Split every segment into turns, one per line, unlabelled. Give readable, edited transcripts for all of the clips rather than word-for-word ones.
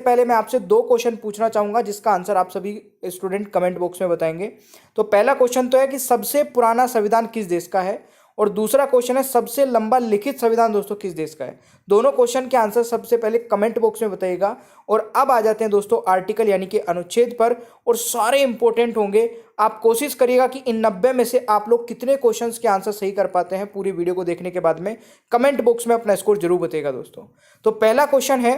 पहले मैं आपसे दो क्वेश्चन पूछना चाहूंगा जिसका आंसर आप सभी स्टूडेंट कमेंट बॉक्स में बताएंगे। तो पहला क्वेश्चन तो है कि सबसे पुराना संविधान किस देश का है, और दूसरा क्वेश्चन है सबसे लंबा लिखित संविधान दोस्तों किस देश का है। दोनों क्वेश्चन के आंसर सबसे पहले कमेंट बॉक्स में बताइएगा। और अब आ जाते हैं दोस्तों आर्टिकल यानी कि अनुच्छेद पर, और सारे इंपॉर्टेंट होंगे। आप कोशिश करिएगा कि इन 90 में से आप लोग कितने क्वेश्चंस के आंसर सही कर पाते हैं। पूरी वीडियो को देखने के बाद में कमेंट बॉक्स में अपना स्कोर जरूर बताइएगा दोस्तों। तो पहला क्वेश्चन है,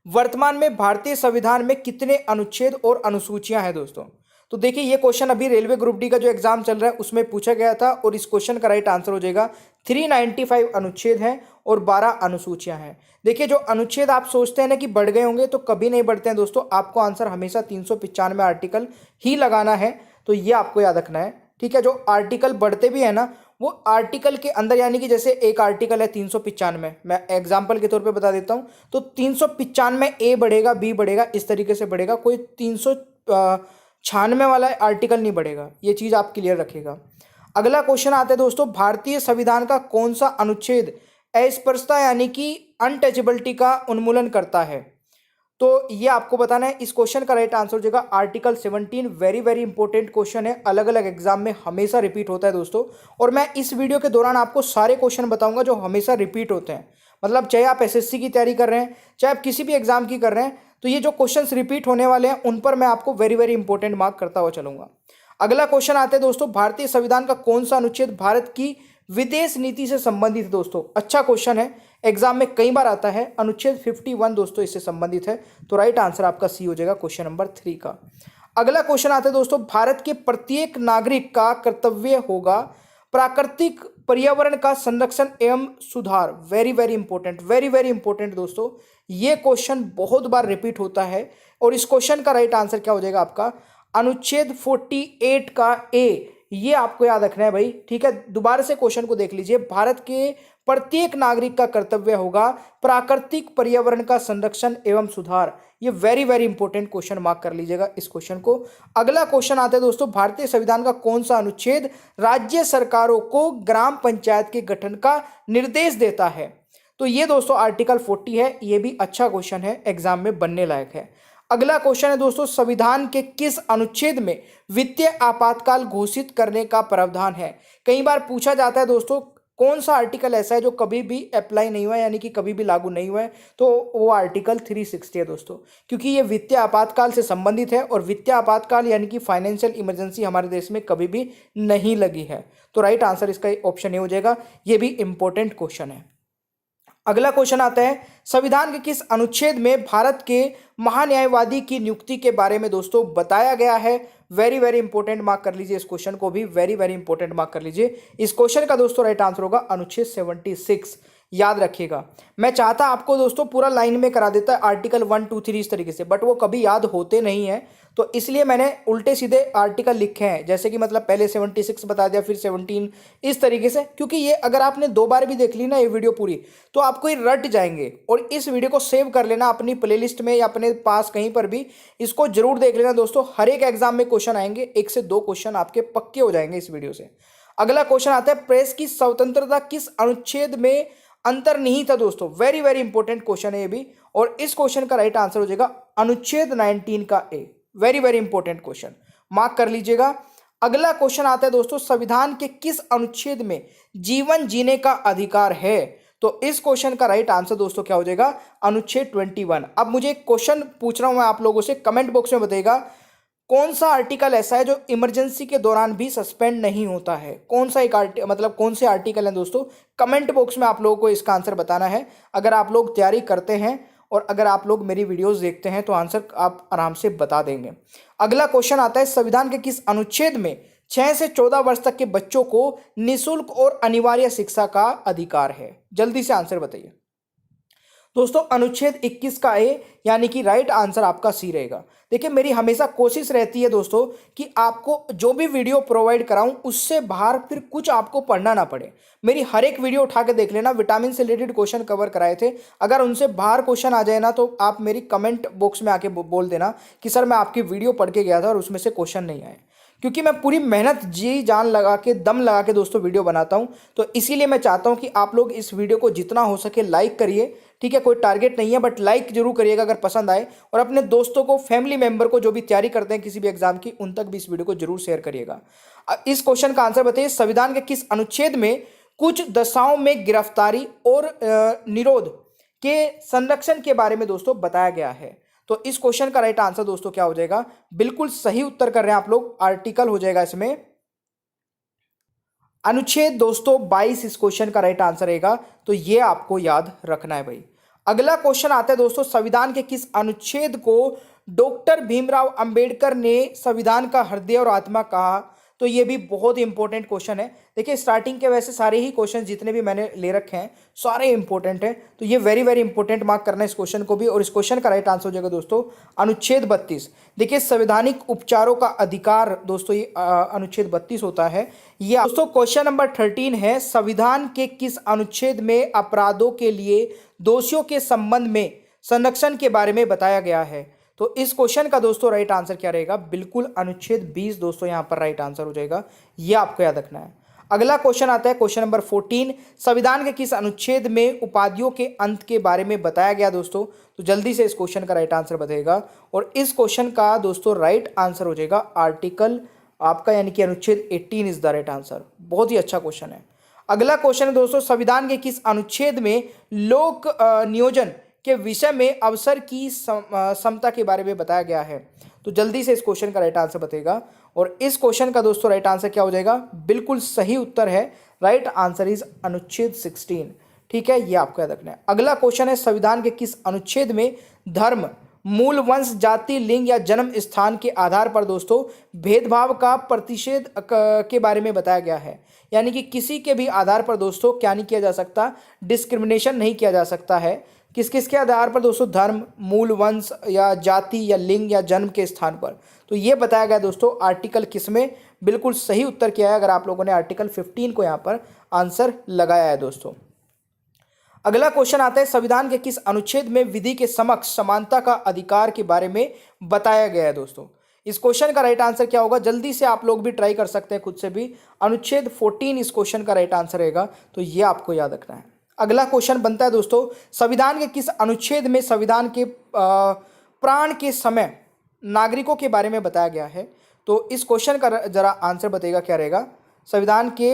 वर्तमान में भारतीय संविधान में कितने अनुच्छेद और अनुसूचियां हैं दोस्तों। तो देखिए ये क्वेश्चन अभी रेलवे ग्रुप डी का जो एग्जाम चल रहा है उसमें पूछा गया था, और इस क्वेश्चन का राइट आंसर हो जाएगा 395 अनुच्छेद हैं और 12 अनुसूचियां हैं। देखिए जो अनुच्छेद आप सोचते हैं ना कि बढ़ गए होंगे, तो कभी नहीं बढ़ते हैं दोस्तों। आपको आंसर हमेशा 395 आर्टिकल ही लगाना है, तो ये आपको याद रखना है। ठीक है, जो आर्टिकल बढ़ते भी है ना वो आर्टिकल के अंदर, यानी कि जैसे एक आर्टिकल है 395, मैं एग्जांपल के तौर पे बता देता हूँ। तो 395 ए बढ़ेगा, बी बढ़ेगा, इस तरीके से बढ़ेगा। कोई 396 वाला आर्टिकल नहीं बढ़ेगा। ये चीज़ आप क्लियर रखिएगा। अगला क्वेश्चन आता है दोस्तों, भारतीय संविधान का कौन सा अनुच्छेद अस्पृश्यता यानी कि अनटचेबिलिटी का उन्मूलन करता है। तो ये आपको बताना है। इस क्वेश्चन का राइट आंसर हो जाएगा article 17। Very very important question है, अलग अलग एग्जाम में हमेशा रिपीट होता है दोस्तों। और मैं इस वीडियो के दौरान आपको सारे क्वेश्चन बताऊंगा जो हमेशा रिपीट होते हैं। मतलब चाहे आप एसएससी की तैयारी कर रहे हैं, चाहे आप किसी भी एग्जाम की कर रहे हैं, तो ये जो क्वेश्चन रिपीट होने वाले हैं उन पर मैं आपको वेरी वेरी इंपॉर्टेंट मार्क करता हुआ चलूंगा। अगला क्वेश्चन आता है दोस्तों, भारतीय संविधान का कौन सा अनुच्छेद भारत की विदेश नीति से संबंधित है दोस्तों। अच्छा क्वेश्चन है, एग्जाम में कई बार आता है। अनुच्छेद 51 दोस्तों इससे संबंधित है। तो राइट आंसर आपका सी हो जाएगा क्वेश्चन नंबर 3 का। अगला क्वेश्चन आता है दोस्तों, भारत के प्रत्येक नागरिक का कर्तव्य होगा प्राकृतिक पर्यावरण का संरक्षण एवं सुधार। Very very important, very very important दोस्तों। ये क्वेश्चन बहुत बार रिपीट होता है, और इस क्वेश्चन का राइट आंसर क्या हो जाएगा आपका अनुच्छेद 48 का ए। ये आपको याद रखना है भाई। ठीक है, दोबारा से क्वेश्चन को देख लीजिए। भारत के प्रत्येक नागरिक का कर्तव्य होगा प्राकृतिक पर्यावरण का संरक्षण एवं सुधार। ये very very important question, mark कर लीजिएगा इस क्वेश्चन को। अगला क्वेश्चन आता है दोस्तों, भारतीय संविधान का कौन सा अनुच्छेद राज्य सरकारों को ग्राम पंचायत के गठन का निर्देश देता है। तो ये दोस्तों आर्टिकल 40 है। ये भी अच्छा क्वेश्चन है, एग्जाम में बनने लायक है। अगला क्वेश्चन है दोस्तों, संविधान के किस अनुच्छेद में वित्तीय आपातकाल घोषित करने का प्रावधान है। कई बार पूछा जाता है दोस्तों कौन सा आर्टिकल ऐसा है जो कभी भी अप्लाई नहीं हुआ है, यानी कि कभी भी लागू नहीं हुआ है। तो वो आर्टिकल 360 है दोस्तों, क्योंकि ये वित्तीय आपातकाल से संबंधित है, और वित्तीय आपातकाल यानी कि फाइनेंशियल इमरजेंसी हमारे देश में कभी भी नहीं लगी है। तो राइट आंसर इसका ऑप्शन ए हो जाएगा। ये भी इंपॉर्टेंट क्वेश्चन है। अगला क्वेश्चन आता है, संविधान के किस अनुच्छेद में भारत के महान्यायवादी की नियुक्ति के बारे में दोस्तों बताया गया है। वेरी वेरी इंपॉर्टेंट, मार्क कर लीजिए इस क्वेश्चन को भी। वेरी वेरी इंपॉर्टेंट, मार्क कर लीजिए। इस क्वेश्चन का दोस्तों राइट आंसर होगा अनुच्छेद 76। याद रखिएगा। मैं चाहता आपको दोस्तों पूरा लाइन में करा देता है आर्टिकल 1 2 3 इस तरीके से, बट वो कभी याद होते नहीं है। तो इसलिए मैंने उल्टे सीधे आर्टिकल लिखे हैं, जैसे कि मतलब पहले 76 बता दिया, फिर 17, इस तरीके से। क्योंकि ये अगर आपने 2 बार भी देख ली ना ये वीडियो पूरी, तो आपको ये रट जाएंगे। और इस वीडियो को सेव कर लेना अपनी प्लेलिस्ट में या अपने पास कहीं पर भी, इसको जरूर देख लेना दोस्तों। हर एक एग्जाम में क्वेश्चन आएंगे, 1 से 2 क्वेश्चन आपके पक्के हो जाएंगे इस वीडियो से। अगला क्वेश्चन आता है, प्रेस की स्वतंत्रता किस अनुच्छेद में अंतर्निहित है दोस्तों। वेरी वेरी इंपॉर्टेंट क्वेश्चन है ये भी, और इस क्वेश्चन का राइट आंसर हो जाएगा अनुच्छेद 19 का A. Very very important question, mark कर लीजिएगा। अगला क्वेश्चन आता है दोस्तों, संविधान के किस अनुच्छेद में जीवन जीने का अधिकार है। तो इस क्वेश्चन का राइट आंसर दोस्तों क्या हो जाएगा अनुच्छेद 21। अब मुझे एक क्वेश्चन पूछ रहा हूं मैं आप लोगों से, कमेंट बॉक्स में बताइएगा कौन सा आर्टिकल ऐसा है जो इमरजेंसी के दौरान भी सस्पेंड नहीं होता है। कौन सा एक मतलब कौन से आर्टिकल है दोस्तों, कमेंट बॉक्स में आप लोगों को इसका आंसर बताना है। अगर आप लोग तैयारी करते हैं और अगर आप लोग मेरी वीडियोस देखते हैं तो आंसर आप आराम से बता देंगे। अगला क्वेश्चन आता है, संविधान के किस अनुच्छेद में 6 से 14 वर्ष तक के बच्चों को निःशुल्क और अनिवार्य शिक्षा का अधिकार है। जल्दी से आंसर बताइए दोस्तों। अनुच्छेद 21 का ए, यानी कि राइट आंसर आपका सी रहेगा। देखिए मेरी हमेशा कोशिश रहती है दोस्तों कि आपको जो भी वीडियो प्रोवाइड कराऊं उससे बाहर फिर कुछ आपको पढ़ना ना पड़े। मेरी हर एक वीडियो उठा के देख लेना, विटामिन से रिलेटेड क्वेश्चन कवर कराए थे। अगर उनसे बाहर क्वेश्चन आ जाए ना तो आप मेरी कमेंट बॉक्स में आके बोल देना कि सर मैं आपकी वीडियो पढ़ के गया था और उसमें से क्वेश्चन नहीं आए। क्योंकि मैं पूरी मेहनत जी जान लगा के दम लगा के दोस्तों वीडियो बनाता हूं, तो इसीलिए मैं चाहता हूं कि आप लोग इस वीडियो को जितना हो सके लाइक करिए। ठीक है, कोई टारगेट नहीं है, बट लाइक जरूर करिएगा अगर पसंद आए, और अपने दोस्तों को, फैमिली मेंबर को जो भी तैयारी करते हैं किसी भी एग्जाम की, उन तक भी इस वीडियो को जरूर शेयर करिएगा। इस क्वेश्चन का आंसर बताइए, संविधान के किस अनुच्छेद में कुछ दशाओं में गिरफ्तारी और निरोध के संरक्षण के बारे में दोस्तों बताया गया है? तो इस क्वेश्चन का राइट आंसर दोस्तों क्या हो जाएगा? बिल्कुल सही उत्तर कर रहे हैं आप लोग, आर्टिकल हो जाएगा इसमें अनुच्छेद दोस्तों 22 इस क्वेश्चन का राइट आंसर रहेगा। तो ये आपको याद रखना है भाई। अगला क्वेश्चन आता है दोस्तों, संविधान के किस अनुच्छेद को डॉक्टर भीमराव अंबेडकर ने संविधान का हृदय और आत्मा कहा? तो ये भी बहुत ही इंपॉर्टेंट क्वेश्चन है। देखिए स्टार्टिंग के वैसे सारे ही क्वेश्चन जितने भी मैंने ले रखे हैं सारे इंपॉर्टेंट हैं, तो ये वेरी वेरी इंपॉर्टेंट मार्क करना है इस क्वेश्चन को भी। और इस क्वेश्चन का राइट आंसर हो जाएगा दोस्तों अनुच्छेद 32। देखिए संवैधानिक उपचारों का अधिकार दोस्तों, ये अनुच्छेद 32 होता है। ये दोस्तों क्वेश्चन नंबर 13 है, संविधान के किस अनुच्छेद में अपराधों के लिए दोषियों के संबंध में संरक्षण के बारे में बताया गया है? तो इस क्वेश्चन का दोस्तों राइट आंसर क्या रहेगा? बिल्कुल अनुच्छेद 20 दोस्तों यहां पर राइट आंसर हो जाएगा, यह आपको याद रखना है। अगला क्वेश्चन आता है क्वेश्चन नंबर 14, संविधान के किस अनुच्छेद में उपाधियों के अंत के बारे में बताया गया दोस्तों? तो जल्दी से इस क्वेश्चन का राइट आंसर बताएगा, और इस क्वेश्चन का दोस्तों राइट आंसर हो जाएगा आर्टिकल आपका, यानी कि अनुच्छेद 18 इज द राइट आंसर। बहुत ही अच्छा क्वेश्चन है। अगला क्वेश्चन है दोस्तों, संविधान के किस अनुच्छेद में लोक नियोजन के विषय में अवसर की समता के बारे में बताया गया है? तो जल्दी से इस क्वेश्चन का राइट आंसर बताएगा, और इस क्वेश्चन का दोस्तों राइट आंसर क्या हो जाएगा? बिल्कुल सही उत्तर है, राइट आंसर इज अनुच्छेद 16। ठीक है, ये आपको याद रखना है। अगला क्वेश्चन है, संविधान के किस अनुच्छेद में धर्म, मूल वंश, जाति, लिंग या जन्म स्थान के आधार पर दोस्तों भेदभाव का प्रतिषेध के बारे में बताया गया है? यानी कि किसी के भी आधार पर दोस्तों क्या नहीं किया जा सकता, डिस्क्रिमिनेशन नहीं किया जा सकता है। किस किस के आधार पर दोस्तों? धर्म, मूल वंश या जाति या लिंग या जन्म के स्थान पर। तो ये बताया गया दोस्तों आर्टिकल किस में? बिल्कुल सही उत्तर किया है अगर आप लोगों ने आर्टिकल 15 को यहाँ पर आंसर लगाया है दोस्तों। अगला क्वेश्चन आता है, संविधान के किस अनुच्छेद में विधि के समक्ष समानता का अधिकार के बारे में बताया गया है दोस्तों? इस क्वेश्चन का राइट आंसर क्या होगा? जल्दी से आप लोग भी ट्राई कर सकते हैं खुद से भी। अनुच्छेद 14 इस क्वेश्चन का राइट आंसर रहेगा, तो ये आपको याद रखना है। अगला क्वेश्चन बनता है दोस्तों, संविधान के किस अनुच्छेद में संविधान के प्राण के समय नागरिकों के बारे में बताया गया है? तो इस क्वेश्चन का जरा आंसर बताइएगा क्या रहेगा? संविधान के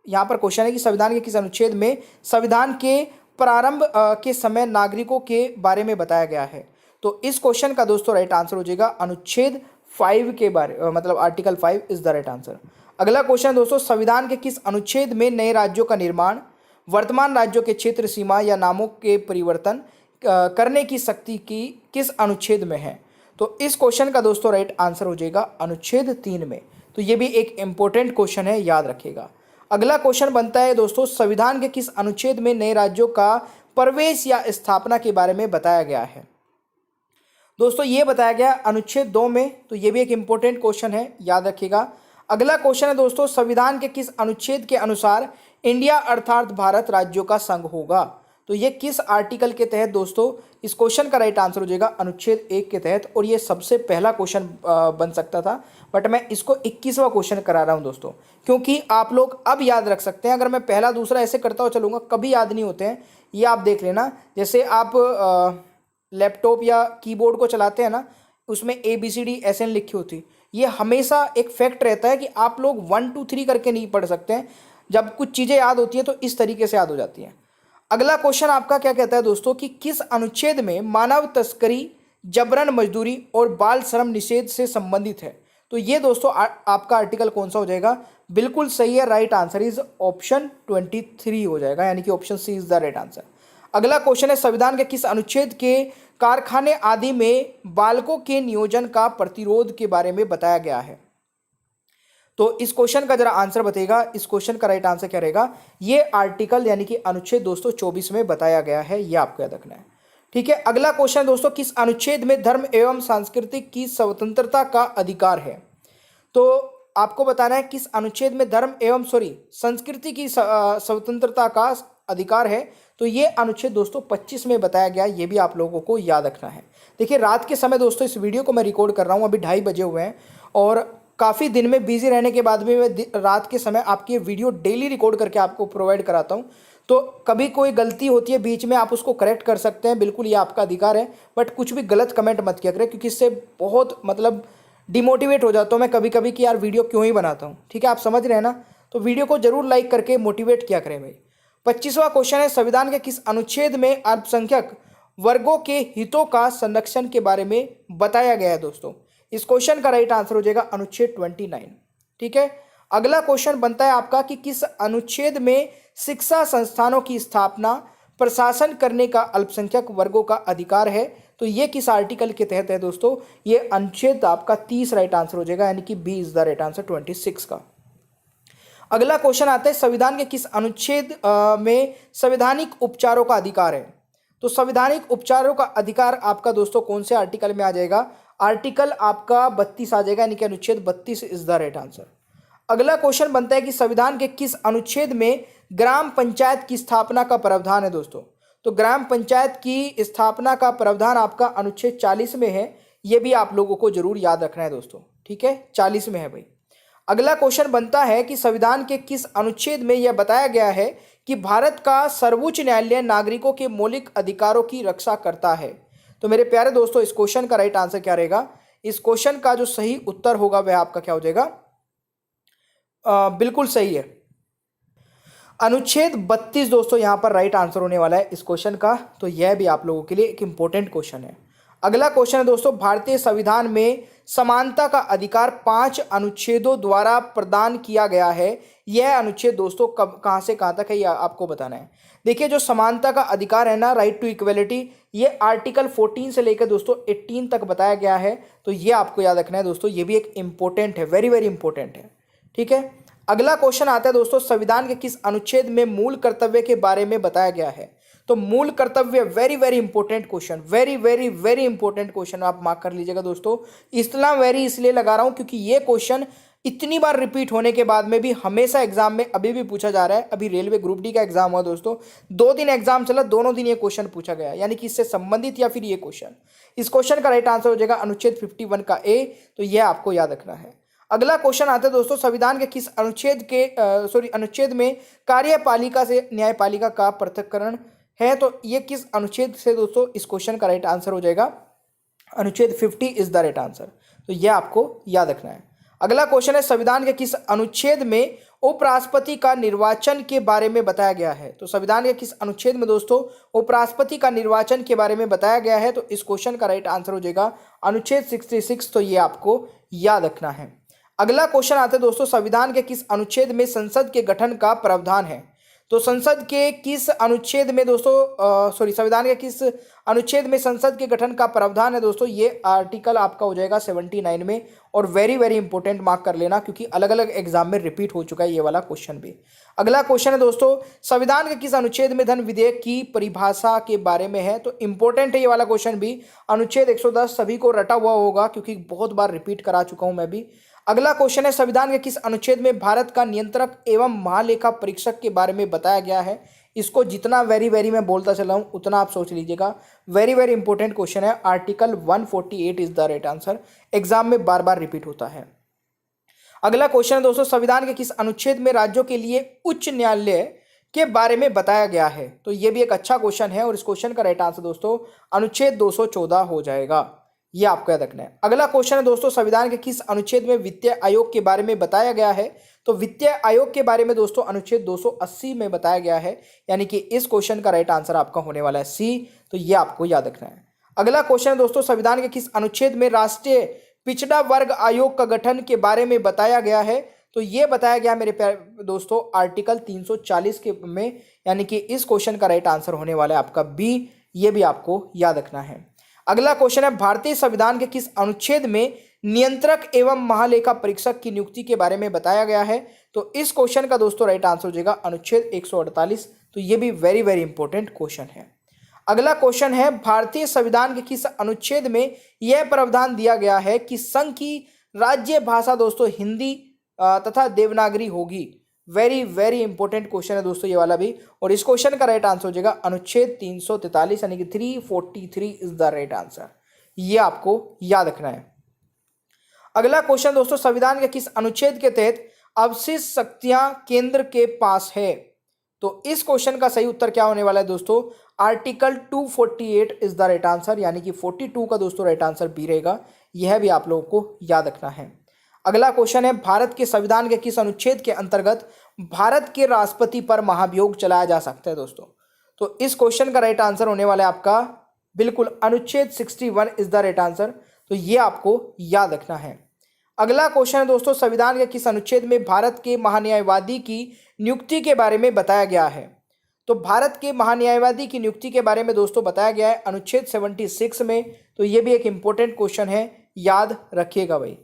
यहाँ पर क्वेश्चन है कि संविधान के किस अनुच्छेद में संविधान के प्रारंभ के समय नागरिकों के बारे में बताया गया है? तो इस क्वेश्चन का दोस्तों राइट आंसर हो जाएगा अनुच्छेद 5 के बारे, मतलब article 5 is the right answer. अगला क्वेश्चन दोस्तों, संविधान के किस अनुच्छेद में नए राज्यों का निर्माण, वर्तमान राज्यों के क्षेत्र सीमा या नामों के परिवर्तन करने की शक्ति की किस अनुच्छेद में है? तो इस क्वेश्चन का दोस्तों राइट आंसर हो जाएगा अनुच्छेद 3 में। तो ये भी एक इंपॉर्टेंट क्वेश्चन है, याद रखिएगा। अगला क्वेश्चन बनता है दोस्तों, संविधान के किस अनुच्छेद में नए राज्यों का प्रवेश या स्थापना के बारे में बताया गया है? दोस्तों ये बताया गया अनुच्छेद 2 में, तो ये भी एक इंपॉर्टेंट क्वेश्चन है, याद रखिएगा। अगला क्वेश्चन है दोस्तों, संविधान के किस अनुच्छेद के अनुसार इंडिया अर्थात भारत राज्यों का संघ होगा? तो ये किस आर्टिकल के तहत दोस्तों? इस क्वेश्चन का राइट आंसर हो जाएगा अनुच्छेद 1 के तहत, और ये सबसे पहला क्वेश्चन बन सकता था, बट मैं इसको 21वां क्वेश्चन करा रहा हूं दोस्तों, क्योंकि आप लोग अब याद रख सकते हैं। अगर मैं पहला दूसरा ऐसे करता हुआ चलूंगा कभी याद नहीं होते हैं, ये आप देख लेना। जैसे आप लैपटॉप या कीबोर्ड को चलाते हैं ना, उसमें ABCD SN लिखी होती, ये हमेशा एक फैक्ट रहता है कि आप लोग 1 2 3 करके नहीं पढ़ सकते हैं। जब कुछ चीज़ें याद होती हैं तो इस तरीके से याद हो जाती हैं। अगला क्वेश्चन आपका क्या कहता है दोस्तों कि किस अनुच्छेद में मानव तस्करी, जबरन मजदूरी और बाल श्रम निषेध से संबंधित है? तो ये दोस्तों आपका आर्टिकल कौन सा हो जाएगा? बिल्कुल सही है, राइट आंसर इज ऑप्शन 23 हो जाएगा, यानी कि option C is the right answer. अगला क्वेश्चन है, संविधान के किस अनुच्छेद के कारखाने आदि में बालकों के नियोजन का प्रतिरोध के बारे में बताया गया है? तो इस क्वेश्चन का जरा आंसर बताइएगा। इस क्वेश्चन का राइट आंसर क्या रहेगा? ये आर्टिकल यानी कि अनुच्छेद दोस्तों 24 में बताया गया है, ये आपको याद रखना है। ठीक है, अगला क्वेश्चन दोस्तों, किस अनुच्छेद में धर्म एवं सांस्कृति की स्वतंत्रता का अधिकार है? तो आपको बताना है किस अनुच्छेद में धर्म एवं संस्कृति की स्वतंत्रता का अधिकार है। तो ये अनुच्छेद दोस्तों 25 में बताया गया, ये भी आप लोगों को याद रखना है। देखिए रात के समय दोस्तों इस वीडियो को मैं रिकॉर्ड कर रहा हूँ, अभी 2:30 बजे हुए हैं, और काफ़ी दिन में बिजी रहने के बाद भी मैं रात के समय आपकी ये वीडियो डेली रिकॉर्ड करके आपको प्रोवाइड कराता हूँ। तो कभी कोई गलती होती है बीच में, आप उसको करेक्ट कर सकते हैं, बिल्कुल ये आपका अधिकार है। बट कुछ भी गलत कमेंट मत किया करें, क्योंकि इससे बहुत मतलब डिमोटिवेट हो जाता हूँ मैं कभी कभी कि यार वीडियो क्यों ही बनाता हूँ। ठीक है, आप समझ रहे हैं ना। तो वीडियो को जरूर लाइक करके मोटिवेट किया करें भाई। 25वां क्वेश्चन है, संविधान के किस अनुच्छेद में अल्पसंख्यक वर्गों के हितों का संरक्षण के बारे में बताया गया है दोस्तों। इस क्वेश्चन का राइट आंसर हो जाएगा अनुच्छेद 29। ठीक है, अगला क्वेश्चन बनता है आपका कि किस अनुच्छेद में शिक्षा संस्थानों की स्थापना प्रशासन करने का अल्पसंख्यक वर्गों का अधिकार है। तो ये किस आर्टिकल के तहत है दोस्तों, ये अनुच्छेद आपका 30 राइट आंसर हो जाएगा, यानी कि B is the right answer 26 का। अगला क्वेश्चन आता है, संविधान के किस अनुच्छेद में संवैधानिक उपचारों का अधिकार है। तो संवैधानिक उपचारों का अधिकार आपका दोस्तों कौन से आर्टिकल में आ जाएगा, आर्टिकल आपका 32 आ जाएगा, यानी कि अनुच्छेद 32 इज द राइट आंसर। अगला क्वेश्चन बनता है कि संविधान के किस अनुच्छेद में ग्राम पंचायत की स्थापना का प्रावधान है दोस्तों। तो ग्राम पंचायत की स्थापना का प्रावधान आपका अनुच्छेद 40 में है, यह भी आप लोगों को जरूर याद रखना है दोस्तों। ठीक है, 40 में है भाई। अगला क्वेश्चन बनता है कि संविधान के किस अनुच्छेद में यह बताया गया है कि भारत का सर्वोच्च न्यायालय नागरिकों के मौलिक अधिकारों की रक्षा करता है। तो मेरे प्यारे दोस्तों, इस क्वेश्चन का राइट आंसर क्या रहेगा, इस क्वेश्चन का जो सही उत्तर होगा वह आपका क्या हो जाएगा, बिल्कुल सही है, अनुच्छेद 32 दोस्तों यहां पर राइट आंसर होने वाला है इस क्वेश्चन का। तो यह भी आप लोगों के लिए एक इंपॉर्टेंट क्वेश्चन है। अगला क्वेश्चन है दोस्तों, भारतीय संविधान में समानता का अधिकार 5 अनुच्छेदों द्वारा प्रदान किया गया है। यह अनुच्छेद दोस्तों कब कहां से कहां तक है, यह आपको बताना है। देखिए, जो समानता का अधिकार है ना, राइट टू इक्वलिटी, ये आर्टिकल 14 से लेकर दोस्तों 18 तक बताया गया है। तो ये आपको याद रखना है दोस्तों, ये भी एक इंपॉर्टेंट है, वेरी वेरी इंपॉर्टेंट है। ठीक है, अगला क्वेश्चन आता है दोस्तों, संविधान के किस अनुच्छेद में मूल कर्तव्य के बारे में बताया गया है। तो मूल कर्तव्य, very very important question, very very very important question, आप मार्क कर लीजिएगा दोस्तों। इतना वेरी इसलिए लगा रहा हूं क्योंकि ये क्वेश्चन इतनी बार रिपीट होने के बाद में भी हमेशा एग्जाम में अभी भी पूछा जा रहा है। अभी रेलवे ग्रुप डी का एग्जाम हुआ दोस्तों, 2 दिन एग्जाम चला, दोनों दिन ये क्वेश्चन पूछा गया, यानी कि इससे संबंधित या फिर ये क्वेश्चन। इस क्वेश्चन का राइट आंसर हो जाएगा अनुच्छेद 51 का ए। तो यह आपको याद रखना है। अगला क्वेश्चन आता है दोस्तों, संविधान के किस अनुच्छेद में कार्यपालिका से न्यायपालिका का पृथक्करण है। तो ये किस अनुच्छेद से दोस्तों, इस क्वेश्चन का राइट आंसर हो जाएगा अनुच्छेद 50 इज द राइट आंसर। तो यह आपको याद रखना है। अगला क्वेश्चन है, संविधान के किस अनुच्छेद में उपराष्ट्रपति का निर्वाचन के बारे में बताया गया है। तो संविधान के किस अनुच्छेद में दोस्तों उपराष्ट्रपति का निर्वाचन के बारे में बताया गया है। तो इस क्वेश्चन का राइट आंसर हो जाएगा अनुच्छेद 66। तो ये आपको याद रखना है। अगला क्वेश्चन आता है दोस्तों, संविधान के किस अनुच्छेद में संसद के गठन का प्रावधान है। तो संसद के किस अनुच्छेद में दोस्तों संविधान के किस अनुच्छेद में संसद के गठन का प्रावधान है दोस्तों, ये आर्टिकल आपका हो जाएगा 79 में। और वेरी वेरी इंपॉर्टेंट मार्क कर लेना, क्योंकि अलग अलग एग्जाम में रिपीट हो चुका है ये वाला क्वेश्चन भी। अगला क्वेश्चन है दोस्तों, संविधान के किस अनुच्छेद में धन विधेयक की परिभाषा के बारे में है। तो इंपॉर्टेंट है ये वाला क्वेश्चन भी, अनुच्छेद 110 सभी को रटा हुआ होगा, क्योंकि बहुत बार रिपीट करा चुका हूं मैं भी। अगला क्वेश्चन है, संविधान के किस अनुच्छेद में भारत का नियंत्रक एवं महालेखा परीक्षक के बारे में बताया गया है। इसको जितना वेरी वेरी मैं बोलता चला हूं उतना आप सोच लीजिएगा, वेरी वेरी इंपॉर्टेंट क्वेश्चन है। Article 148 is the right answer, exam में बार बार रिपीट होता है। अगला क्वेश्चन है दोस्तों, संविधान के किस अनुच्छेद में राज्यों के लिए उच्च न्यायालय के बारे में बताया गया है। तो ये भी एक अच्छा क्वेश्चन है, और इस क्वेश्चन का राइट आंसर दोस्तों अनुच्छेद 214 हो जाएगा, ये आपको याद रखना है। अगला क्वेश्चन है दोस्तों, संविधान के किस अनुच्छेद में वित्तीय आयोग के बारे में बताया गया है। तो वित्तीय आयोग के बारे में दोस्तों अनुच्छेद 280 में बताया गया है, यानी कि इस क्वेश्चन का राइट आंसर आपका होने वाला है सी। तो ये आपको याद रखना है। अगला क्वेश्चन है दोस्तों, संविधान के किस अनुच्छेद में राष्ट्रीय पिछड़ा वर्ग आयोग का गठन के बारे में बताया गया है। तो ये बताया गया मेरे प्यारे दोस्तों आर्टिकल 340 के में, यानी कि इस क्वेश्चन का राइट आंसर होने वाला है आपका बी। ये भी आपको याद रखना है। अगला क्वेश्चन है, भारतीय संविधान के किस अनुच्छेद में नियंत्रक एवं महालेखा परीक्षक की नियुक्ति के बारे में बताया गया है। तो इस क्वेश्चन का दोस्तों राइट आंसर हो जाएगा अनुच्छेद 148। तो ये भी वेरी वेरी इंपॉर्टेंट क्वेश्चन है। अगला क्वेश्चन है, भारतीय संविधान के किस अनुच्छेद में यह प्रावधान दिया गया है कि संघ की राज्य भाषा दोस्तों हिंदी तथा देवनागरी होगी। वेरी वेरी इंपॉर्टेंट क्वेश्चन है दोस्तों ये वाला भी, और इस क्वेश्चन का राइट आंसर हो जाएगा अनुच्छेद 343, यानी कि 343 इज द राइट आंसर। ये आपको याद रखना है। अगला क्वेश्चन दोस्तों, संविधान के किस अनुच्छेद के तहत अवशिष्ट शक्तियां केंद्र के पास है? तो इस क्वेश्चन का सही उत्तर क्या होने वाला है दोस्तों? Article 248 is the right answer, यानी कि 42 का दोस्तों राइट आंसर बी रहेगा। यह भी आप लोगों को याद रखना है। अगला क्वेश्चन है, भारत के संविधान के किस अनुच्छेद के अंतर्गत भारत के राष्ट्रपति पर महाभियोग चलाया जा सकता है दोस्तों? तो इस क्वेश्चन का राइट आंसर होने वाला है आपका बिल्कुल अनुच्छेद 61 इज द राइट आंसर। तो ये आपको याद रखना है। अगला क्वेश्चन है दोस्तों, संविधान के किस अनुच्छेद में भारत के महान्यायवादी की नियुक्ति के बारे में बताया गया है? तो भारत के महान्यायवादी की नियुक्ति के बारे में दोस्तों बताया गया है अनुच्छेद 76 में। तो ये भी एक इंपॉर्टेंट क्वेश्चन है, याद रखिएगा भाई।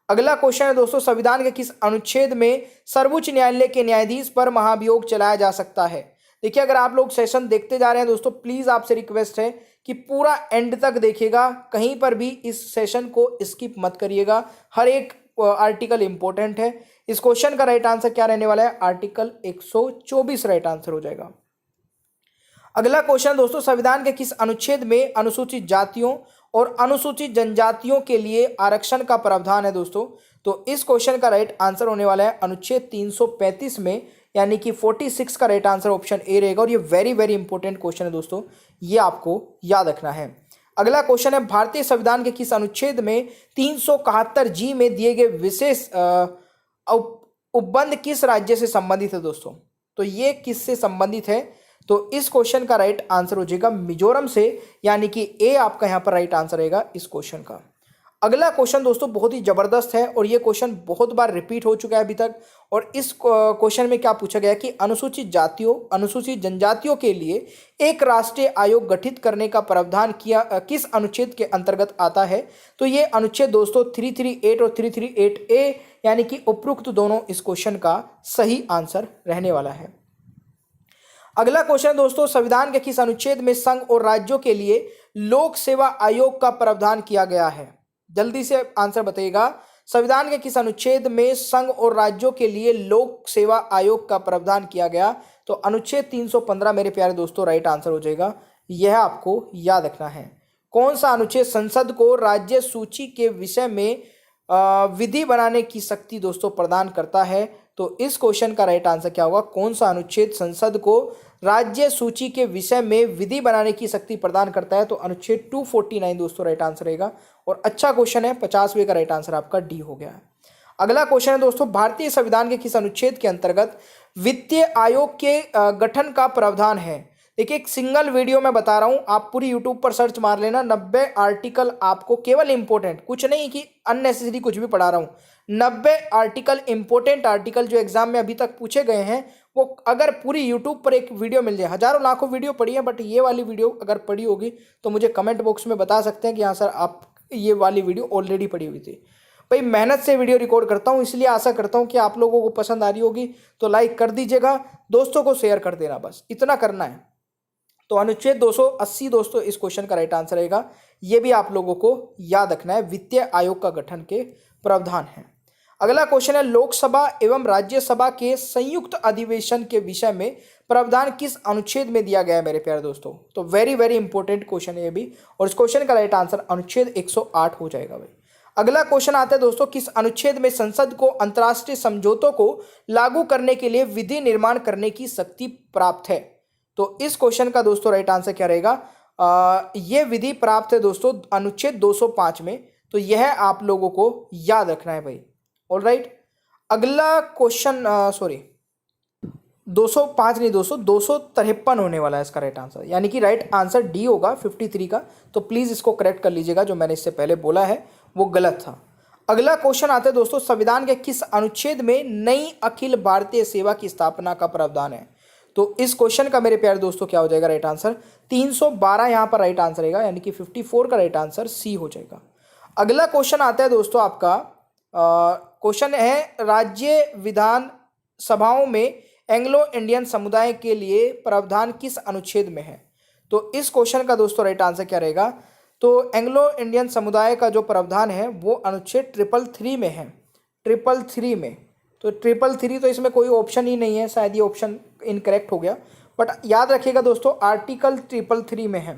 अगला क्वेश्चन है दोस्तों, संविधान के किस अनुच्छेद में सर्वोच्च न्यायालय के न्यायाधीश पर महाभियोग चलाया जा सकता है? देखिए, अगर आप लोग सेशन देखते जा रहे हैं दोस्तों, प्लीज आपसे रिक्वेस्ट है कि पूरा एंड तक देखिएगा, कहीं पर भी इस सेशन को स्किप मत करिएगा। हर एक आर्टिकल इंपॉर्टेंट है। इस क्वेश्चन का राइट आंसर क्या रहने वाला है? आर्टिकल 124 राइट आंसर हो जाएगा। अगला क्वेश्चन दोस्तों, संविधान के किस अनुच्छेद में अनुसूचित जातियों और अनुसूचित जनजातियों के लिए आरक्षण का प्रावधान है दोस्तों? तो इस क्वेश्चन का राइट आंसर होने वाला है अनुच्छेद 335 में, यानी कि 46 का राइट आंसर ऑप्शन ए रहेगा। और ये वेरी वेरी इंपॉर्टेंट क्वेश्चन है दोस्तों, ये आपको याद रखना है। अगला क्वेश्चन है, भारतीय संविधान के किस अनुच्छेद में 371 जी में दिए गए विशेष उपबंध किस राज्य से संबंधित है दोस्तों? तो ये किससे संबंधित है? तो इस क्वेश्चन का राइट आंसर हो जाएगा मिजोरम से, यानी कि ए आपका यहाँ पर राइट आंसर रहेगा इस क्वेश्चन का। अगला क्वेश्चन दोस्तों बहुत ही जबरदस्त है और ये क्वेश्चन बहुत बार रिपीट हो चुका है अभी तक। और इस क्वेश्चन में क्या पूछा गया कि अनुसूचित जातियों, अनुसूचित जनजातियों के लिए एक राष्ट्रीय आयोग गठित करने का प्रावधान किया किस अनुच्छेद के अंतर्गत आता है? तो ये अनुच्छेद दोस्तों 338 और 338 ए, यानी कि उपरोक्त दोनों इस क्वेश्चन का सही आंसर रहने वाला है। अगला क्वेश्चन दोस्तों, संविधान के किस अनुच्छेद में संघ और राज्यों के लिए लोक सेवा आयोग का प्रावधान किया गया है? जल्दी से आंसर बताइएगा। संविधान के किस अनुच्छेद में संघ और राज्यों के लिए लोक सेवा आयोग का प्रावधान किया गया? तो अनुच्छेद 315 मेरे प्यारे दोस्तों राइट आंसर हो जाएगा। यह आपको याद रखना है। कौन सा अनुच्छेद संसद को राज्य सूची के विषय में विधि बनाने की शक्ति दोस्तों प्रदान करता है? तो इस क्वेश्चन का राइट आंसर क्या होगा? कौन सा अनुच्छेद संसद को राज्य सूची के विषय में विधि बनाने की शक्ति प्रदान करता है? तो अनुच्छेद 249 दोस्तों राइट आंसर रहेगा। और अच्छा क्वेश्चन है, 50वें का राइट आंसर आपका डी हो गया है। अगला क्वेश्चन है दोस्तों, भारतीय संविधान के किस अनुच्छेद के अंतर्गत वित्तीय आयोग के गठन का प्रावधान है? देखिए, एक सिंगल वीडियो में बता रहा हूं, आप पूरी यूट्यूब पर सर्च मार लेना। 90 आर्टिकल आपको केवल इंपॉर्टेंट, कुछ नहीं कि अननेसेसरी कुछ भी पढ़ा रहा हूं। 90 आर्टिकल, इंपॉर्टेंट आर्टिकल जो एग्जाम में अभी तक पूछे गए हैं, वो अगर पूरी यूट्यूब पर एक वीडियो मिल जाए, हजारों लाखों वीडियो पढ़ी है, बट ये वाली वीडियो अगर पढ़ी होगी तो मुझे कमेंट बॉक्स में बता सकते हैं कि हाँ सर आप ये वाली वीडियो ऑलरेडी पढ़ी हुई थी। भाई मेहनत से वीडियो रिकॉर्ड करता हूँ, इसलिए आशा करता हूँ कि आप लोगों को पसंद आ रही होगी। तो लाइक कर दीजिएगा, दोस्तों को शेयर कर देना, बस इतना करना है। तो अनुच्छेद 280 दोस्तों इस क्वेश्चन का राइट आंसर रहेगा। ये भी आप लोगों को याद रखना है, वित्तीय आयोग का गठन के प्रावधान है। अगला क्वेश्चन है, लोकसभा एवं राज्यसभा के संयुक्त अधिवेशन के विषय में प्रावधान किस अनुच्छेद में दिया गया है मेरे प्यारे दोस्तों? तो वेरी वेरी इंपॉर्टेंट क्वेश्चन है ये भी, और इस क्वेश्चन का राइट आंसर अनुच्छेद 108 हो जाएगा भाई। अगला क्वेश्चन आता है दोस्तों, किस अनुच्छेद में संसद को अंतर्राष्ट्रीय समझौतों को लागू करने के लिए विधि निर्माण करने की शक्ति प्राप्त है? तो इस क्वेश्चन का दोस्तों राइट आंसर क्या रहेगा? ये विधि प्राप्त है दोस्तों अनुच्छेद 205 में। तो यह आप लोगों को याद रखना है भाई। ऑलराइट, अगला क्वेश्चन 205 नहीं दोस्तों, 253 होने वाला है इसका राइट आंसर, यानी कि राइट आंसर डी होगा 53 का। तो प्लीज इसको करेक्ट कर लीजिएगा, जो मैंने इससे पहले बोला है वो गलत था। अगला क्वेश्चन आता है दोस्तों, संविधान के किस अनुच्छेद में नई अखिल भारतीय सेवा की स्थापना का प्रावधान है? तो इस क्वेश्चन का मेरे प्यारे दोस्तों क्या हो जाएगा राइट आंसर? 312 यहाँ पर राइट आंसर रहेगा, यानी कि 54 का राइट आंसर सी हो जाएगा। अगला क्वेश्चन आता है दोस्तों आपका, क्वेश्चन है, राज्य विधान सभाओं में एंग्लो इंडियन समुदाय के लिए प्रावधान किस अनुच्छेद में है? तो इस क्वेश्चन का दोस्तों राइट आंसर क्या रहेगा? तो एंग्लो इंडियन समुदाय का जो प्रावधान है वो अनुच्छेद 333 में है, 333 में। तो 333 तो इसमें कोई ऑप्शन ही नहीं है, शायद ये ऑप्शन इनकरेक्ट हो गया, बट याद रखिएगा दोस्तों आर्टिकल 333 में है।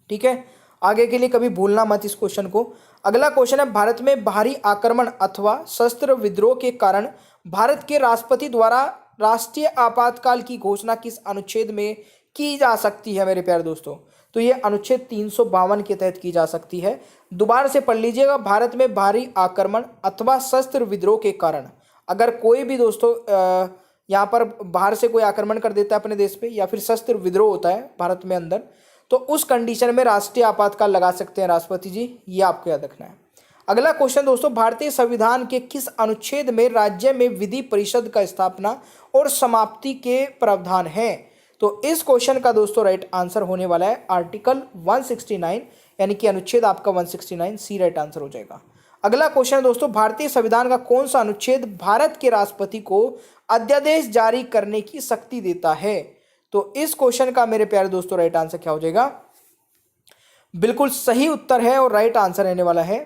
ठीक है, आगे के लिए कभी भूलना मत इस क्वेश्चन को। अगला क्वेश्चन है, भारत में बाहरी आक्रमण अथवा शस्त्र विद्रोह के कारण भारत के राष्ट्रपति द्वारा राष्ट्रीय आपातकाल की घोषणा किस अनुच्छेद में की जा सकती है मेरे प्यारे दोस्तों? तो ये अनुच्छेद 352 के तहत की जा सकती है। दोबारा से पढ़ लीजिएगा, भारत में बाहरी आक्रमण अथवा शस्त्र विद्रोह के कारण, अगर कोई भी दोस्तों यहाँ पर बाहर से कोई आक्रमण कर देता है अपने देश पे या फिर शस्त्र विद्रोह होता है भारत में अंदर, तो उस कंडीशन में राष्ट्रीय आपातकाल लगा सकते हैं राष्ट्रपति जी, ये आपको याद रखना है। अगला क्वेश्चन दोस्तों, भारतीय संविधान के किस अनुच्छेद में राज्य में विधि परिषद का स्थापना और समाप्ति के प्रावधान है? तो इस क्वेश्चन का दोस्तों राइट आंसर होने वाला है आर्टिकल 169, यानी कि अनुच्छेद आपका 169 सी राइट आंसर हो जाएगा। अगला क्वेश्चन दोस्तों, भारतीय संविधान का कौन सा अनुच्छेद भारत के राष्ट्रपति को अध्यादेश जारी करने की शक्ति देता है? तो इस क्वेश्चन का मेरे प्यारे दोस्तों राइट आंसर क्या हो जाएगा? बिल्कुल सही उत्तर है और राइट आंसर रहने वाला है।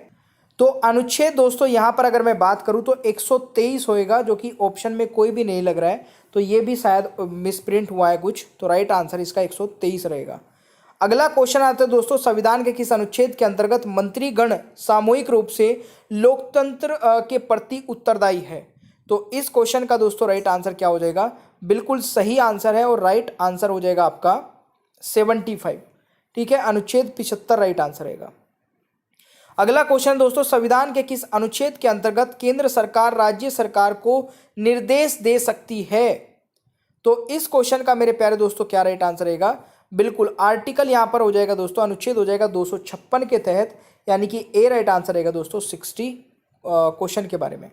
तो अनुच्छेद दोस्तों यहां पर अगर मैं बात करूं तो 123 होएगा, जो कि ऑप्शन में कोई भी नहीं लग रहा है, तो ये भी शायद मिसप्रिंट हुआ है कुछ, तो राइट आंसर इसका 123 रहेगा। अगला क्वेश्चन आता है दोस्तों, संविधान के किस अनुच्छेद के अंतर्गत मंत्रीगण सामूहिक रूप से लोकतंत्र के प्रति उत्तरदायी है? तो इस क्वेश्चन का दोस्तों राइट आंसर क्या हो जाएगा? बिल्कुल सही आंसर है और राइट आंसर हो जाएगा आपका 75। ठीक है, अनुच्छेद 75 राइट आंसर रहेगा। अगला क्वेश्चन दोस्तों, संविधान के किस अनुच्छेद के अंतर्गत केंद्र सरकार राज्य सरकार को निर्देश दे सकती है? तो इस क्वेश्चन का मेरे प्यारे दोस्तों क्या राइट आंसर रहेगा? बिल्कुल आर्टिकल यहां पर हो जाएगा दोस्तों, अनुच्छेद हो जाएगा 256 के तहत, यानी कि ए राइट आंसर रहेगा दोस्तों 60 क्वेश्चन के बारे में।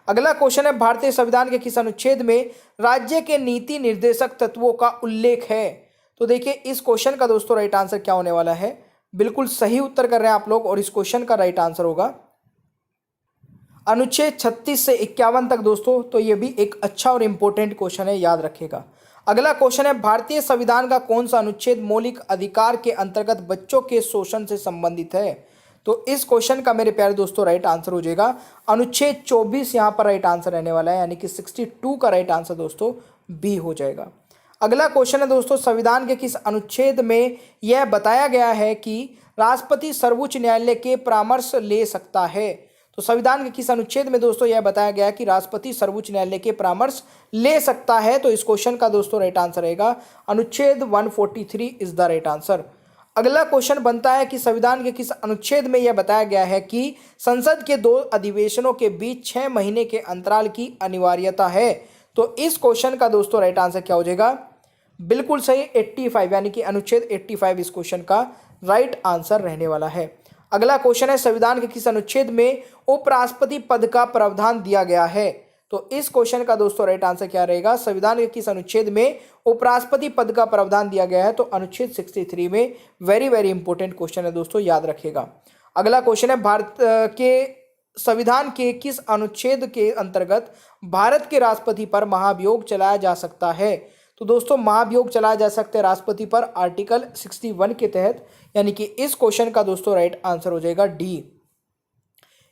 अगला क्वेश्चन है, भारतीय संविधान के किस अनुच्छेद में राज्य के नीति निर्देशक तत्वों का उल्लेख है? तो देखिए इस क्वेश्चन का दोस्तों राइट आंसर क्या होने वाला है? बिल्कुल सही उत्तर कर रहे हैं आप लोग, और इस क्वेश्चन का राइट आंसर होगा अनुच्छेद 36 से 51 तक दोस्तों। तो ये भी एक अच्छा और इंपॉर्टेंट क्वेश्चन है, याद रखिएगा। अगला क्वेश्चन है, भारतीय संविधान का कौन सा अनुच्छेद मौलिक अधिकार के अंतर्गत बच्चों के शोषण से संबंधित है? तो इस क्वेश्चन का मेरे प्यारे दोस्तों राइट आंसर हो जाएगा अनुच्छेद 24, यहाँ पर राइट आंसर रहने वाला है, यानी कि 62 का राइट आंसर दोस्तों बी हो जाएगा। अगला क्वेश्चन है दोस्तों, संविधान के किस अनुच्छेद में यह बताया गया है कि राष्ट्रपति सर्वोच्च न्यायालय के परामर्श ले सकता है? तो संविधान के किस अनुच्छेद में दोस्तों यह बताया गया है कि राष्ट्रपति सर्वोच्च न्यायालय के परामर्श ले सकता है? तो इस क्वेश्चन का दोस्तों राइट आंसर रहेगा अनुच्छेद 143 इज द राइट आंसर। अगला क्वेश्चन बनता है कि संविधान के किस अनुच्छेद में यह बताया गया है कि संसद के 2 अधिवेशनों के बीच 6 महीने के अंतराल की अनिवार्यता है? तो इस क्वेश्चन का दोस्तों राइट आंसर क्या हो जाएगा? बिल्कुल सही 85, यानी कि अनुच्छेद 85 इस क्वेश्चन का राइट आंसर रहने वाला है। अगला क्वेश्चन है, संविधान के किस अनुच्छेद में उपराष्ट्रपति पद का प्रावधान दिया गया है? तो इस क्वेश्चन का दोस्तों राइट आंसर क्या रहेगा? संविधान के किस अनुच्छेद में उपराष्ट्रपति पद का प्रावधान दिया गया है? तो अनुच्छेद 63 में। वेरी वेरी इंपॉर्टेंट क्वेश्चन है दोस्तों, याद रखिएगा। अगला क्वेश्चन है, भारत के संविधान के किस अनुच्छेद के अंतर्गत भारत के राष्ट्रपति पर महाभियोग चलाया जा सकता है? तो दोस्तों महाभियोग चलाया जा सकता है राष्ट्रपति पर आर्टिकल 61 के तहत, यानी कि इस क्वेश्चन का दोस्तों राइट आंसर हो जाएगा डी,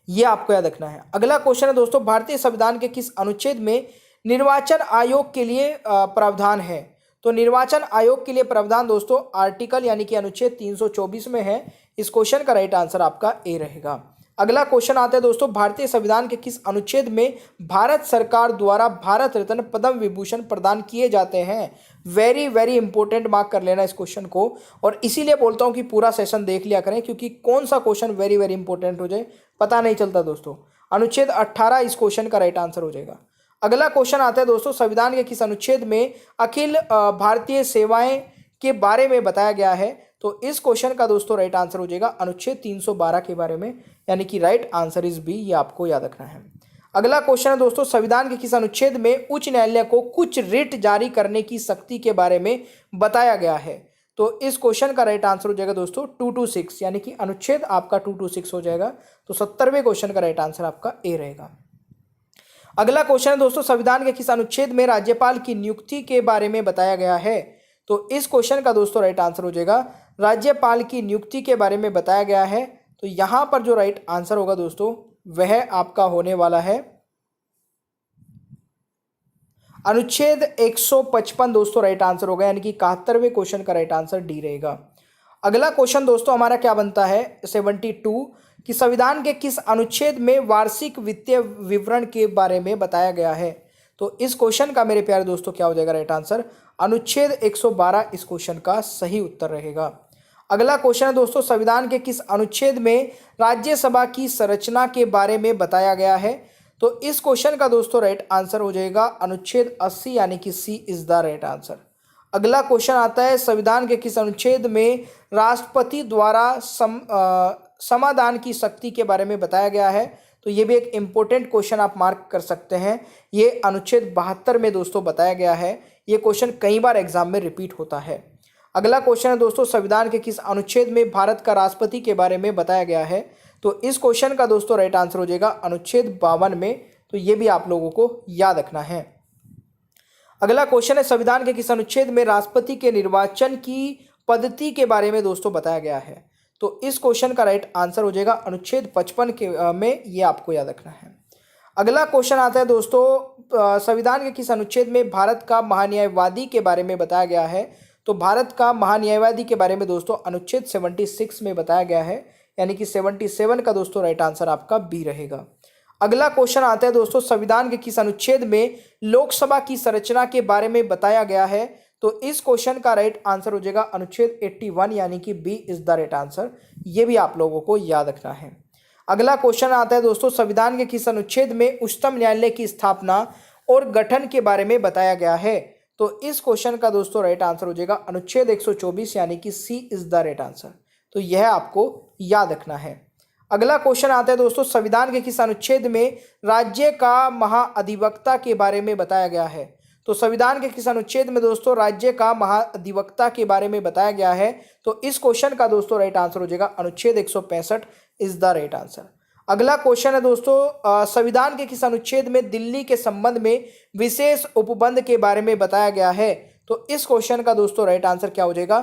ये आपको याद रखना है। अगला क्वेश्चन है दोस्तों, भारतीय संविधान के किस अनुच्छेद में निर्वाचन आयोग के लिए प्रावधान है? तो निर्वाचन आयोग के लिए प्रावधान दोस्तों आर्टिकल यानी कि अनुच्छेद 324 में है। इस क्वेश्चन का राइट आंसर आपका ए रहेगा। अगला क्वेश्चन आता है दोस्तों, भारतीय संविधान के किस अनुच्छेद में भारत सरकार द्वारा भारत रत्न पद्म विभूषण प्रदान किए जाते हैं? वेरी वेरी इंपॉर्टेंट, मार्क कर लेना इस क्वेश्चन को, और इसीलिए बोलता हूं कि पूरा सेशन देख लिया करें, क्योंकि कौन सा क्वेश्चन वेरी वेरी इंपॉर्टेंट हो जाए पता नहीं चलता दोस्तों। अनुच्छेद 18 इस क्वेश्चन का राइट आंसर हो जाएगा। अगला क्वेश्चन आता है दोस्तों, संविधान के किस अनुच्छेद में अखिल भारतीय सेवाएं के बारे में बताया गया है? तो इस क्वेश्चन का दोस्तों राइट आंसर हो जाएगा अनुच्छेद 312 के बारे में, यानी कि राइट आंसर इज बी, ये आपको याद रखना है। अगला क्वेश्चन है दोस्तों, संविधान के किस अनुच्छेद में उच्च न्यायालय को कुछ रिट जारी करने की शक्ति के बारे में बताया गया है? तो इस क्वेश्चन का राइट आंसर हो जाएगा दोस्तों 226, यानी कि अनुच्छेद आपका 226 हो जाएगा। तो 70वें क्वेश्चन का राइट आंसर आपका ए रहेगा। अगला क्वेश्चन है दोस्तों, संविधान के किस अनुच्छेद में राज्यपाल की नियुक्ति के बारे में बताया गया है? तो इस क्वेश्चन का दोस्तों राइट आंसर हो जाएगा राज्यपाल की नियुक्ति के बारे में बताया गया है। तो यहां पर जो राइट आंसर होगा दोस्तों वह आपका होने वाला है अनुच्छेद 155 दोस्तों राइट आंसर होगा, यानी कि 71वें क्वेश्चन का राइट आंसर डी रहेगा। अगला क्वेश्चन दोस्तों हमारा क्या बनता है 72 कि संविधान के किस अनुच्छेद में वार्षिक वित्तीय विवरण के बारे में बताया गया है। तो इस क्वेश्चन का मेरे प्यारे दोस्तों क्या हो जाएगा राइट आंसर, अनुच्छेद 112 इस क्वेश्चन का सही उत्तर रहेगा। अगला क्वेश्चन है दोस्तों संविधान के किस अनुच्छेद में राज्यसभा की संरचना के बारे में बताया गया है। तो इस क्वेश्चन का दोस्तों राइट आंसर हो जाएगा अनुच्छेद 80 यानी कि सी इज द राइट आंसर। अगला क्वेश्चन आता है संविधान के किस अनुच्छेद में राष्ट्रपति द्वारा समाधान की शक्ति के बारे में बताया गया है। तो ये भी एक इम्पोर्टेंट क्वेश्चन आप मार्क कर सकते हैं, ये अनुच्छेद 72 में दोस्तों बताया गया है। ये क्वेश्चन कई बार एग्जाम में रिपीट होता है। अगला क्वेश्चन है दोस्तों संविधान के किस अनुच्छेद में भारत का राष्ट्रपति के बारे में बताया गया है। तो इस क्वेश्चन का दोस्तों राइट आंसर हो जाएगा अनुच्छेद 52 में। तो ये भी आप लोगों को याद रखना है। अगला क्वेश्चन है संविधान के किस अनुच्छेद में राष्ट्रपति के निर्वाचन की पद्धति के बारे में दोस्तों बताया गया है। तो इस क्वेश्चन का राइट आंसर हो जाएगा अनुच्छेद 55 के में, ये आपको याद रखना है। अगला क्वेश्चन आता है दोस्तों संविधान के किस अनुच्छेद में भारत का महान्यायवादी के बारे में बताया गया है। तो भारत का महान्यायवादी के बारे में दोस्तों अनुच्छेद 76 में बताया गया है, यानी कि 77 का दोस्तों राइट आंसर आपका बी रहेगा। अगला क्वेश्चन आता है दोस्तों संविधान के किस अनुच्छेद में लोकसभा की संरचना के बारे में बताया गया है। तो इस क्वेश्चन का राइट आंसर हो जाएगा अनुच्छेद 81 यानी कि B is the right answer. ये भी आप लोगों को याद रखना है। अगला क्वेश्चन आता है दोस्तों संविधान के किस अनुच्छेद में उच्चतम न्यायालय की स्थापना और गठन के बारे में बताया गया है। तो इस क्वेश्चन का दोस्तों राइट आंसर हो जाएगा अनुच्छेद 124 यानी कि सी इज द राइट आंसर। तो यह आपको याद रखना है। अगला क्वेश्चन आता है दोस्तों संविधान के किस अनुच्छेद में राज्य का महाअधिवक्ता के बारे में बताया गया है। तो संविधान के किस अनुच्छेद में दोस्तों राज्य का महाअधिवक्ता के बारे में बताया गया है। तो इस क्वेश्चन का दोस्तों राइट आंसर हो जाएगा अनुच्छेद 165 इज द राइट आंसर। अगला क्वेश्चन है दोस्तों संविधान के किस अनुच्छेद में दिल्ली के संबंध में विशेष उपबंध के बारे में बताया गया है। तो इस क्वेश्चन का दोस्तों राइट आंसर क्या हो जाएगा,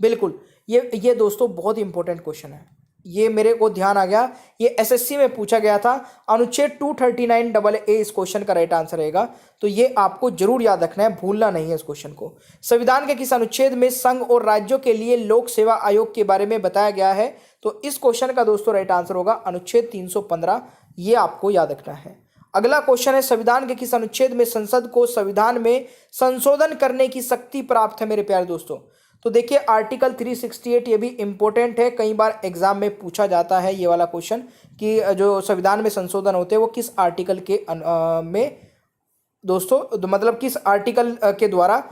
बिल्कुल ये दोस्तों बहुत इंपॉर्टेंट क्वेश्चन है, ये मेरे को ध्यान आ गया, ये एसएससी में पूछा गया था। अनुच्छेद 239 AA इस क्वेश्चन का राइट आंसर रहेगा। तो ये आपको जरूर याद रखना है, भूलना नहीं है इस क्वेश्चन को। संविधान के किस अनुच्छेद में संघ और राज्यों के लिए लोक सेवा आयोग के बारे में बताया गया है। तो इस क्वेश्चन का दोस्तों राइट आंसर होगा अनुच्छेद 315, ये आपको याद रखना है। अगला क्वेश्चन है संविधान के किस अनुच्छेद में संसद को संविधान में संशोधन करने की शक्ति प्राप्त है मेरे प्यारे दोस्तों। तो देखिए आर्टिकल 368 ये भी इंपॉर्टेंट है, कई बार एग्जाम में पूछा जाता है ये वाला क्वेश्चन कि जो संविधान में संशोधन होते हैं वो किस आर्टिकल के में दोस्तों, मतलब किस आर्टिकल के द्वारा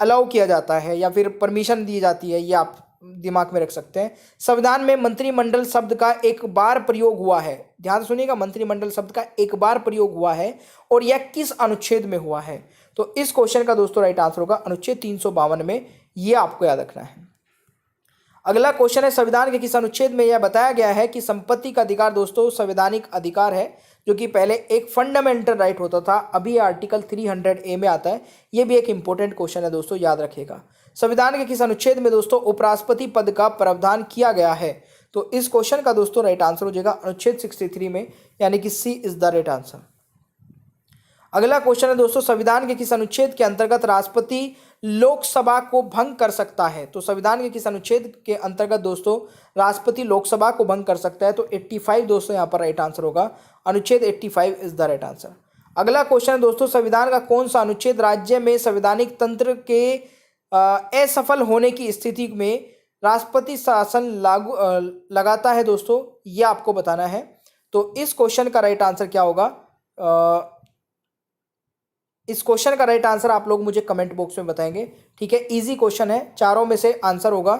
अलाउ किया जाता है या फिर परमिशन दी जाती है, ये आप दिमाग में रख सकते हैं। संविधान में मंत्रिमंडल शब्द का एक बार प्रयोग हुआ है, ध्यान सुनिएगा, मंत्रिमंडल शब्द का एक बार प्रयोग हुआ है और यह किस अनुच्छेद में हुआ है। तो इस क्वेश्चन का दोस्तों राइट आंसर होगा अनुच्छेद 352 में, ये आपको याद रखना है। अगला क्वेश्चन है संविधान के किस अनुच्छेद में यह बताया गया है कि संपत्ति का अधिकार दोस्तों संवैधानिक अधिकार है, जो कि पहले एक फंडामेंटल राइट होता था, अभी आर्टिकल 300A में आता है। ये भी एक इंपॉर्टेंट क्वेश्चन है दोस्तों, याद रखिएगा। संविधान के किस अनुच्छेद में दोस्तों उपराष्ट्रपति पद का प्रावधान किया गया है। तो इस क्वेश्चन का दोस्तों राइट आंसर हो जाएगा अनुच्छेद 63 में, यानी कि सी इज द राइट आंसर। अगला क्वेश्चन है दोस्तों संविधान के किस अनुच्छेद के अंतर्गत राष्ट्रपति लोकसभा को भंग कर सकता है। तो संविधान के किस अनुच्छेद के अंतर्गत दोस्तों राष्ट्रपति लोकसभा को भंग कर सकता है। तो 85 दोस्तों यहाँ पर राइट आंसर होगा, अनुच्छेद 85 इज द राइट आंसर। अगला क्वेश्चन है दोस्तों संविधान का कौन सा अनुच्छेद राज्य में संवैधानिक तंत्र के असफल होने की स्थिति में राष्ट्रपति शासन लगाता है दोस्तों, ये आपको बताना है। तो इस क्वेश्चन का राइट आंसर क्या होगा, इस क्वेश्चन का राइट आंसर आप लोग मुझे कमेंट बॉक्स में बताएंगे, ठीक है। इजी क्वेश्चन है, चारों में से आंसर होगा।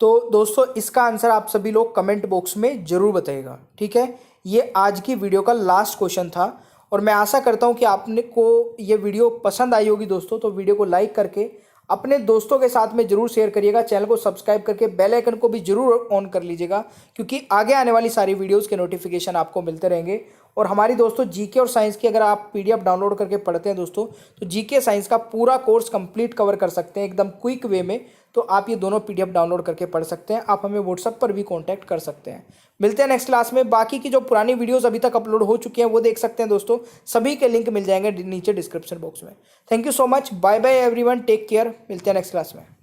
तो दोस्तों इसका आंसर आप सभी लोग कमेंट बॉक्स में जरूर बताइएगा, ठीक है। ये आज की वीडियो का लास्ट क्वेश्चन था और मैं आशा करता हूँ कि आपने को ये वीडियो पसंद आई होगी दोस्तों। तो वीडियो को लाइक करके अपने दोस्तों के साथ में जरूर शेयर करिएगा, चैनल को सब्सक्राइब करके बेल आइकन को भी जरूर ऑन कर लीजिएगा, क्योंकि आगे आने वाली सारी वीडियोस के नोटिफिकेशन आपको मिलते रहेंगे। और हमारी दोस्तों जीके और साइंस की अगर आप PDF डाउनलोड करके पढ़ते हैं दोस्तों, तो जीके साइंस का पूरा कोर्स कंप्लीट कवर कर सकते हैं एकदम क्विक वे में। तो आप ये दोनों PDF डाउनलोड करके पढ़ सकते हैं। आप हमें व्हाट्सएप पर भी कॉन्टैक्ट कर सकते हैं। मिलते हैं नेक्स्ट क्लास में। बाकी की जो पुरानी वीडियोज़ अभी तक अपलोड हो चुकी हैं वो देख सकते हैं दोस्तों, सभी के लिंक मिल जाएंगे नीचे डिस्क्रिप्शन बॉक्स में। Thank you so much, bye bye everyone, take care, मिलते हैं नेक्स्ट क्लास में।